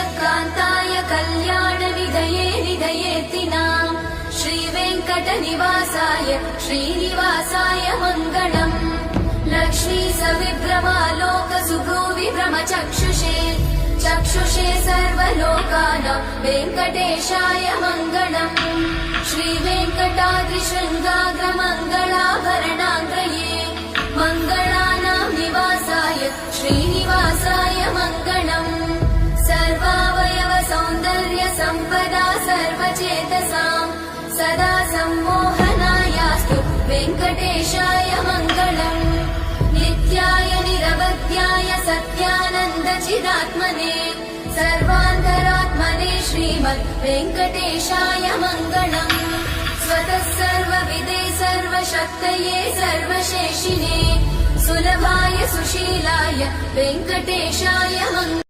श्रियकान्ताय कल्याणनिधये निधयेतिनाम् श्रीवेङ्कटनिवासाय श्रीनिवासाय मङ्गलम् लक्ष्मी सविभ्रमालोकसुभ्रूविभ्रमचक्षुषे चक्षुषे सर्वलोकानां वेङ्कटेशाय मङ्गलम् श्रीवेङ्कटाद्रिशृङ्गाग्रमङ्गलाभरणाङ्गये मङ्गलानां निवासाय श्रीनिवासाय मङ्गलम् सर्वावयव सौन्दर्य सम्पदा सर्वचेतसां सदा सम्मोहनायास्तु वेङ्कटेशाय मङ्गलम् नित्याय निरवध्याय सत्यानन्दचिदात्मने सर्वान्तरात्मने श्रीमद् वेङ्कटेशाय मङ्गलम् स्वतः सर्वविदे सर्वशक्तये सर्वशेषिने सुलभाय सुशीलाय वेङ्कटेशाय मङ्गलम्।